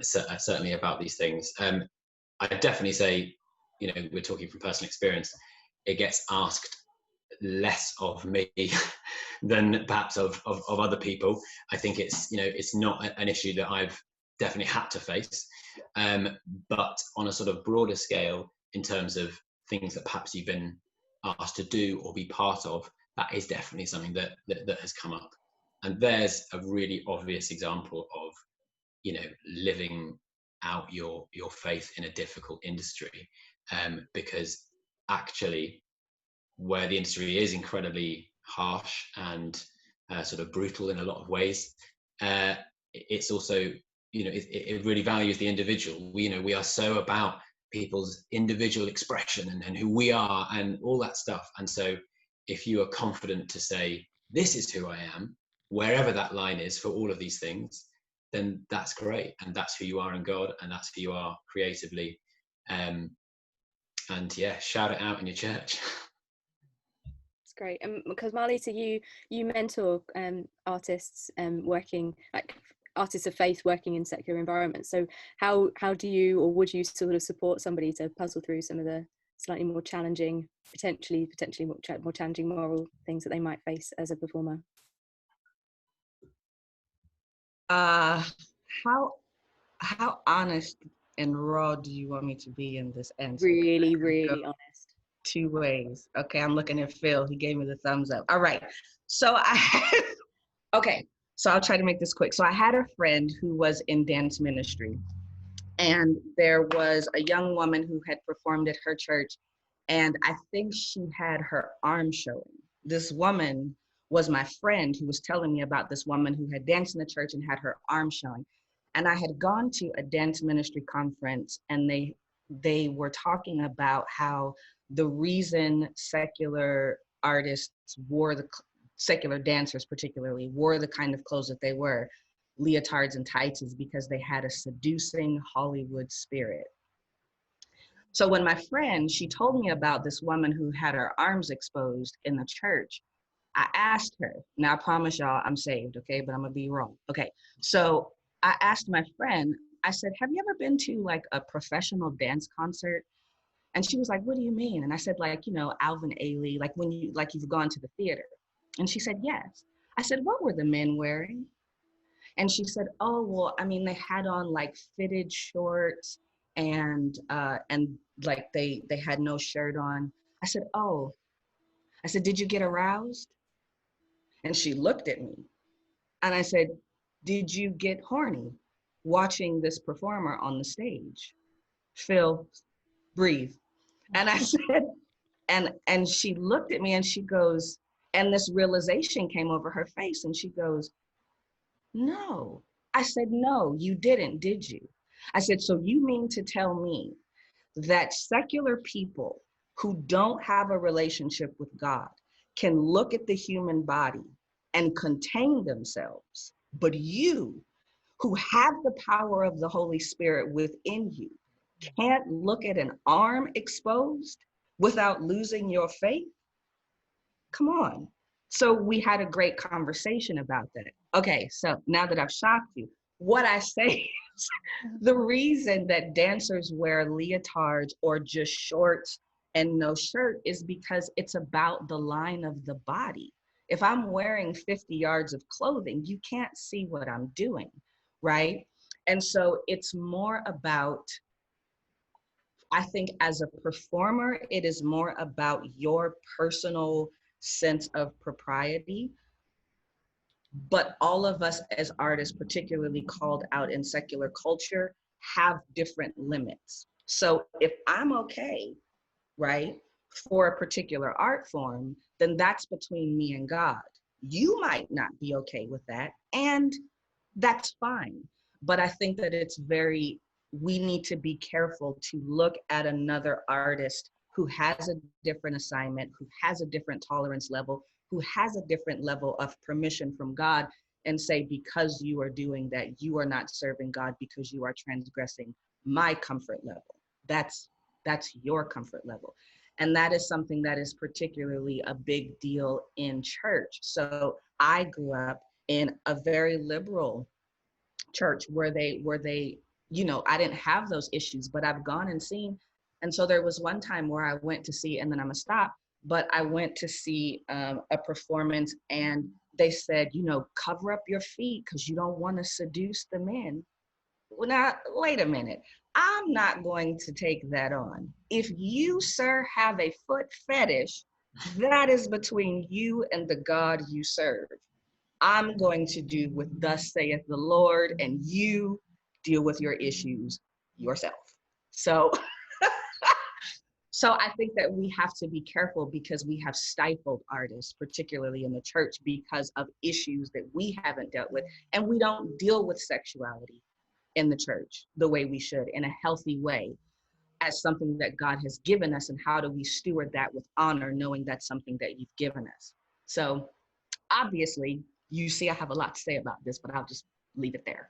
certainly about these things. I definitely say, you know, we're talking from personal experience, it gets asked less of me than perhaps of other people. I think it's, you know, it's not an issue that I've definitely had to face, but on a sort of broader scale, in terms of things that perhaps you've been asked to do or be part of, that is definitely something that has come up. And there's a really obvious example of, you know, living out your faith in a difficult industry, because actually where the industry is incredibly harsh and sort of brutal in a lot of ways, it's also, you know, it really values the individual. We are so about people's individual expression and who we are and all that stuff. And so if you are confident to say, this is who I am, wherever that line is for all of these things, then that's great. And that's who you are in God, and that's who you are creatively. And yeah, shout it out in your church. It's great. Because Marlita, you mentor artists working, like artists of faith working in secular environments. So how do you, or would you sort of support somebody to puzzle through some of the slightly more challenging, potentially more challenging moral things that they might face as a performer? How honest and raw do you want me to be in this answer? Really, really honest. 2 ways. Okay, I'm looking at Phil. He gave me the thumbs up. All right. So okay. So I'll try to make this quick. So I had a friend who was in dance ministry, and there was a young woman who had performed at her church, and I think she had her arm showing. This woman was my friend who was telling me about this woman who had danced in the church and had her arm showing. And I had gone to a dance ministry conference, and they were talking about how the reason secular artists secular dancers particularly wore the kind of clothes that they were, leotards and tights, is because they had a seducing Hollywood spirit. So when my friend, she told me about this woman who had her arms exposed in the church, I asked her, now I promise y'all I'm saved, okay, but I'm gonna be wrong. Okay, so I asked my friend, I said, have you ever been to like a professional dance concert? And she was like, what do you mean? And I said, like, you know, Alvin Ailey, like when you, like you've gone to the theater. And she said, yes. I said, what were the men wearing? And she said, oh, well, I mean, they had on like fitted shorts and like they had no shirt on. I said, oh, I said, did you get aroused? And she looked at me and I said, did you get horny watching this performer on the stage? Phil, breathe. And I said, and she looked at me and she goes, and this realization came over her face and she goes, no. I said, no, you didn't, did you? I said, so you mean to tell me that secular people who don't have a relationship with God can look at the human body and contain themselves, but you, who have the power of the Holy Spirit within you, can't look at an arm exposed without losing your faith? Come on. So we had a great conversation about that. Okay, so now that I've shocked you, what I say is the reason that dancers wear leotards or just shorts and no shirt is because it's about the line of the body. If I'm wearing 50 yards of clothing, you can't see what I'm doing, right? And so it's more about, I think as a performer, it is more about your personal sense of propriety. But all of us as artists, particularly called out in secular culture, have different limits. So if I'm okay, right, for a particular art form, then that's between me and God. You might not be okay with that, and that's fine. But I think that we need to be careful to look at another artist who has a different assignment, who has a different tolerance level, who has a different level of permission from God, and say, because you are doing that, you are not serving God because you are transgressing my comfort level. That's your comfort level. And that is something that is particularly a big deal in church. So I grew up in a very liberal church where they, you know, I didn't have those issues, but I've gone and seen. And so there was one time where I went to see, and then I'm gonna stop, but I went to see a performance and they said, you know, cover up your feet because you don't want to seduce the men. Well, now, wait a minute. I'm not going to take that on. If you, sir, have a foot fetish, that is between you and the God you serve. I'm going to do what thus saith the Lord, and you deal with your issues yourself. So, so I think that we have to be careful because we have stifled artists, particularly in the church, because of issues that we haven't dealt with, and we don't deal with sexuality in the church the way we should, in a healthy way, as something that God has given us, and how do we steward that with honor, knowing that's something that you've given us. So obviously, you see I have a lot to say about this, but I'll just leave it there.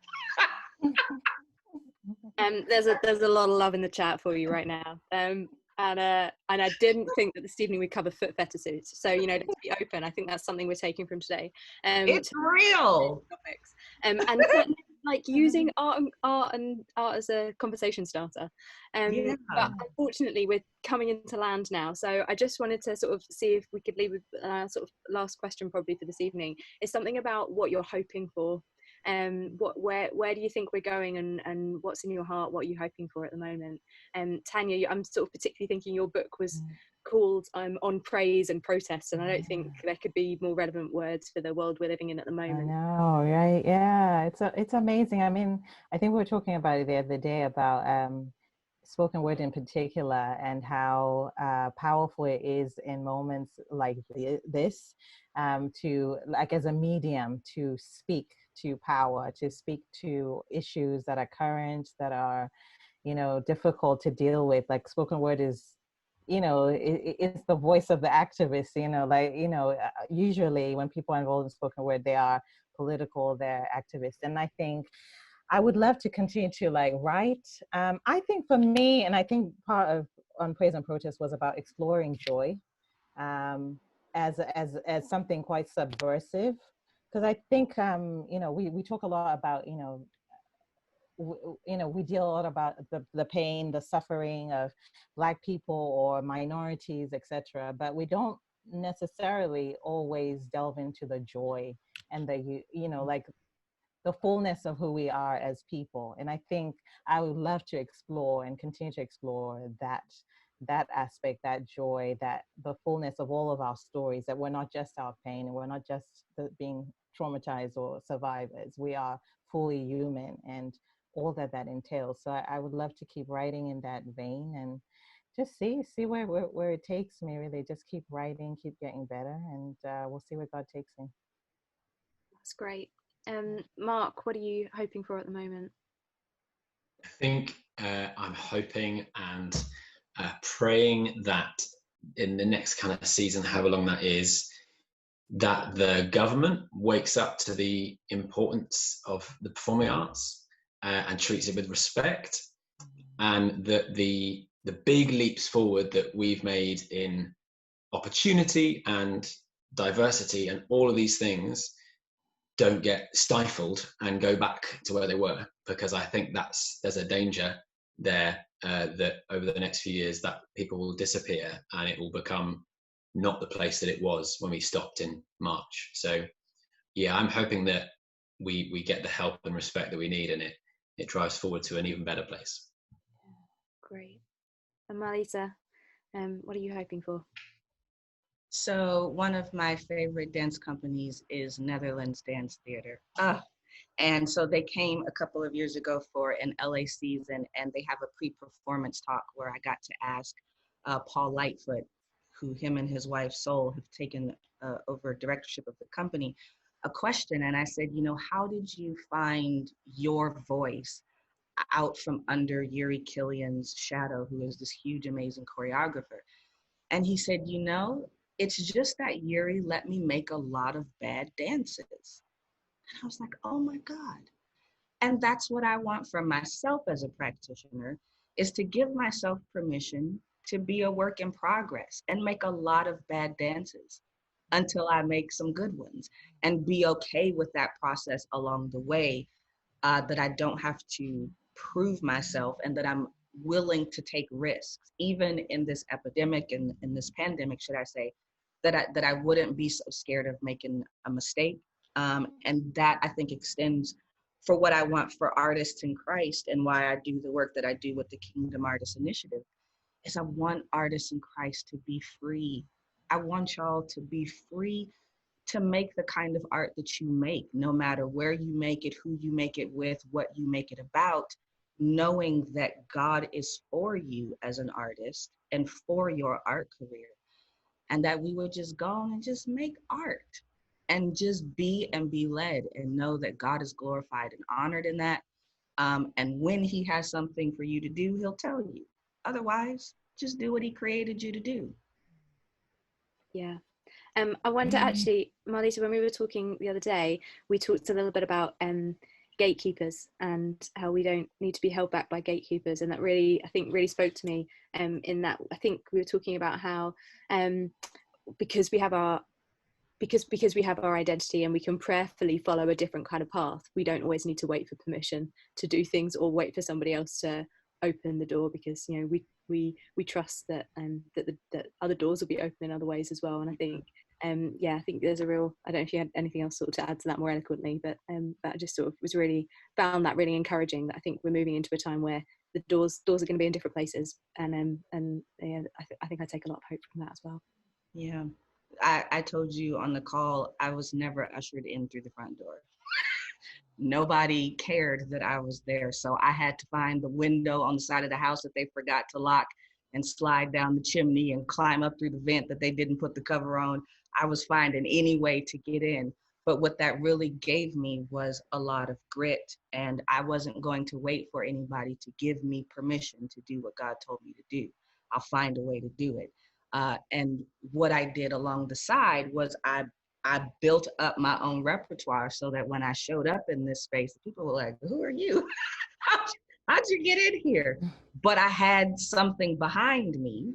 There's a lot of love in the chat for you right now. And I didn't think that this evening we cover foot fetishes. So, you know, let's be open. I think that's something we're taking from today. It's real. Topics. And certainly, like using art as a conversation starter. Yeah. But unfortunately, we're coming into land now. So I just wanted to sort of see if we could leave with sort of last question probably for this evening. Is something about what you're hoping for. Where do you think we're going, and what's in your heart? What are you hoping for at the moment? Tanya, I'm sort of particularly thinking your book was called On Praise and Protest, and I don't think there could be more relevant words for the world we're living in at the moment. I know, right? Yeah, it's amazing. I mean, I think we were talking about it the other day about spoken word in particular, and how powerful it is in moments like this to, like, as a medium, to speak to power, to speak to issues that are current, that are, you know, difficult to deal with. Like, spoken word is, you know, it's the voice of the activist, you know, like, you know, usually when people are involved in spoken word, they are political, they're activists. And I think I would love to continue to like write. I think for me, and I think part of on Praise and Protest was about exploring joy as something quite subversive. Because I think, we talk a lot about, we deal a lot about the pain, the suffering of Black people or minorities, etc. But we don't necessarily always delve into the joy and like the fullness of who we are as people. And I think I would love to explore and continue to explore that aspect, that joy, that the fullness of all of our stories, that we're not just our pain and we're not just being traumatized or survivors. We are fully human and all that entails. So I would love to keep writing in that vein and just see where it takes me, really. Just keep writing, keep getting better, and we'll see where God takes me. That's great. Mark, what are you hoping for at the moment? I think I'm hoping and praying that in the next kind of season, however long that is, that the government wakes up to the importance of the performing arts and treats it with respect, and that the big leaps forward that we've made in opportunity and diversity and all of these things don't get stifled and go back to where they were, because I think there's a danger there that over the next few years that people will disappear and it will become not the place that it was when we stopped in March. So yeah, I'm hoping that we get the help and respect that we need, and it drives forward to an even better place. Great. And Marlita, what are you hoping for? So one of my favorite dance companies is Netherlands Dance Theater. And so they came a couple of years ago for an LA season, and they have a pre-performance talk where I got to ask Paul Lightfoot, who him and his wife Sol have taken over directorship of the company, a question. And I said, how did you find your voice out from under Yuri Killian's shadow, who is this huge, amazing choreographer? And he said, it's just that Yuri let me make a lot of bad dances. And I was like, oh my God. And that's what I want from myself as a practitioner, is to give myself permission to be a work in progress and make a lot of bad dances until I make some good ones, and be okay with that process along the way, that I don't have to prove myself, and that I'm willing to take risks, even in this epidemic and in this pandemic, should I say, that I wouldn't be so scared of making a mistake. And that, I think, extends for what I want for artists in Christ, and why I do the work that I do with the Kingdom Artists Initiative, is I want artists in Christ to be free. I want y'all to be free to make the kind of art that you make, no matter where you make it, who you make it with, what you make it about, knowing that God is for you as an artist and for your art career. And that we would just go on and just make art and just be and be led, and know that God is glorified and honored in that. And when he has something for you to do, he'll tell you. Otherwise, just do what he created you to do. Yeah. I wonder, actually, Marlita, when we were talking the other day, we talked a little bit about gatekeepers and how we don't need to be held back by gatekeepers, and that really, I think, really spoke to me. In that, I think we were talking about how because we have our identity and we can prayerfully follow a different kind of path, we don't always need to wait for permission to do things or wait for somebody else to open the door, because we trust that that other doors will be open in other ways as well. And I think I think there's a real, I don't know if you had anything else sort of to add to that more eloquently, but I just sort of found that really encouraging, that I think we're moving into a time where the doors are going to be in different places, and yeah, I think I take a lot of hope from that as well. Yeah, I told you on the call, I was never ushered in through the front door. Nobody cared that I was there, so I had to find the window on the side of the house that they forgot to lock, and slide down the chimney and climb up through the vent that they didn't put the cover on. I was finding any way to get in. But what that really gave me was a lot of grit, and I wasn't going to wait for anybody to give me permission to do what God told me to do. I'll find a way to do it. And what I did along the side was I built up my own repertoire, so that when I showed up in this space, people were like, who are you? how'd you get in here? But I had something behind me.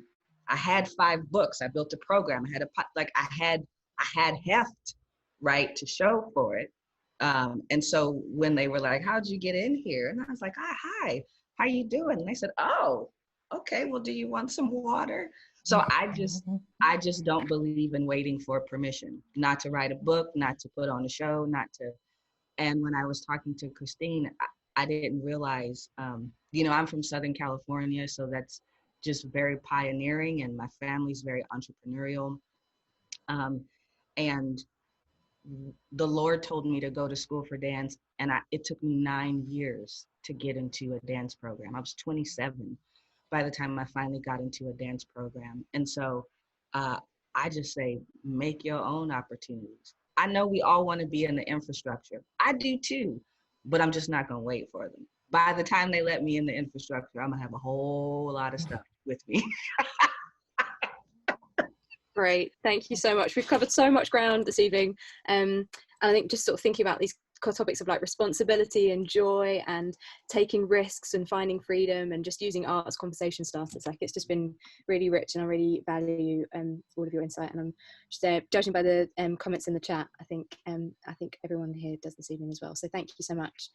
I had 5 books. I built a program. I had I had heft, right, to show for it. And so when they were like, how'd you get in here? And I was like, hi, how you doing? And they said, oh, okay, well, do you want some water? So I just don't believe in waiting for permission, not to write a book, not to put on a show, not to. And when I was talking to Christine, I didn't realize, I'm from Southern California, so that's just very pioneering, and my family's very entrepreneurial. And the Lord told me to go to school for dance, and it took me 9 years to get into a dance program. I was 27 by the time I finally got into a dance program. And so I just say, make your own opportunities. I know we all want to be in the infrastructure. I do too, but I'm just not going to wait for them. By the time they let me in the infrastructure, I'm going to have a whole lot of stuff with me. Great, thank you so much. We've covered so much ground this evening. And I think just sort of thinking about these topics of like responsibility and joy and taking risks and finding freedom and just using art as conversation starters, like it's just been really rich, and I really value all of your insight. And I'm just judging by the comments in the chat, I think everyone here does this evening as well, so thank you so much.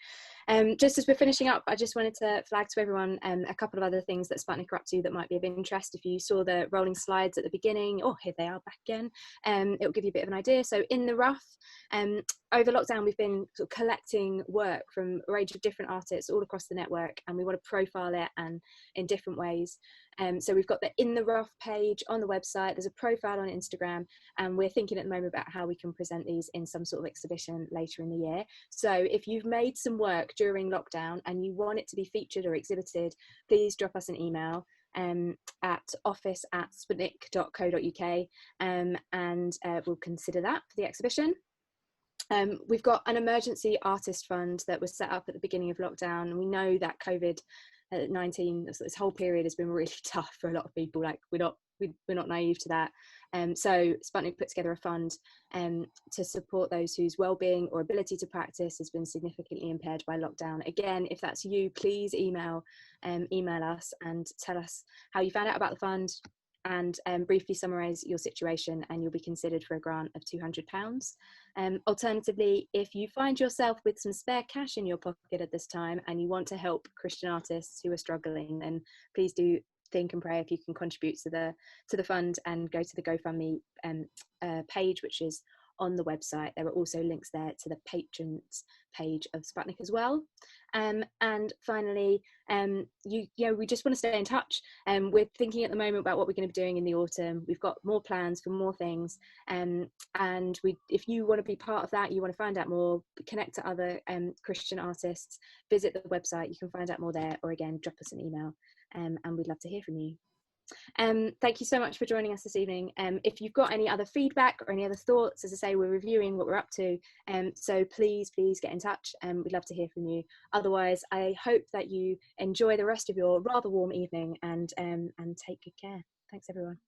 Just as we're finishing up, I just wanted to flag to everyone a couple of other things that Sputnik are up to that might be of interest. If you saw the rolling slides at the beginning, oh, here they are back again, it will give you a bit of an idea. So in the rough, over lockdown, we've been sort of collecting work from a range of different artists all across the network, and we want to profile it and in different ways. So we've got the In the Rough page on the website, there's a profile on Instagram, and we're thinking at the moment about how we can present these in some sort of exhibition later in the year. So if you've made some work during lockdown and you want it to be featured or exhibited, please drop us an email at office@sputnik.co.uk, and we'll consider that for the exhibition. We've got an emergency artist fund that was set up at the beginning of lockdown, and we know that COVID-19, this whole period has been really tough for a lot of people. Like we're not naive to that. So Sputnik put together a fund to support those whose well-being or ability to practice has been significantly impaired by lockdown. Again, if that's you, please email us and tell us how you found out about the fund, and briefly summarise your situation, and you'll be considered for a grant of £200. Alternatively, if you find yourself with some spare cash in your pocket at this time and you want to help Christian artists who are struggling, then please do think and pray if you can contribute to the fund, and go to the GoFundMe page, which is on the website. There are also links there to the patrons page of Sputnik as well. And finally, we just want to stay in touch. We're thinking at the moment about what we're going to be doing in the autumn. We've got more plans for more things, and if you want to be part of that, you want to find out more, connect to other Christian artists, visit the website, you can find out more there, or again, drop us an email, and we'd love to hear from you. Thank you so much for joining us this evening. If you've got any other feedback or any other thoughts, as I say, we're reviewing what we're up to, so please get in touch, and we'd love to hear from you. Otherwise, I hope that you enjoy the rest of your rather warm evening, and take good care. Thanks everyone.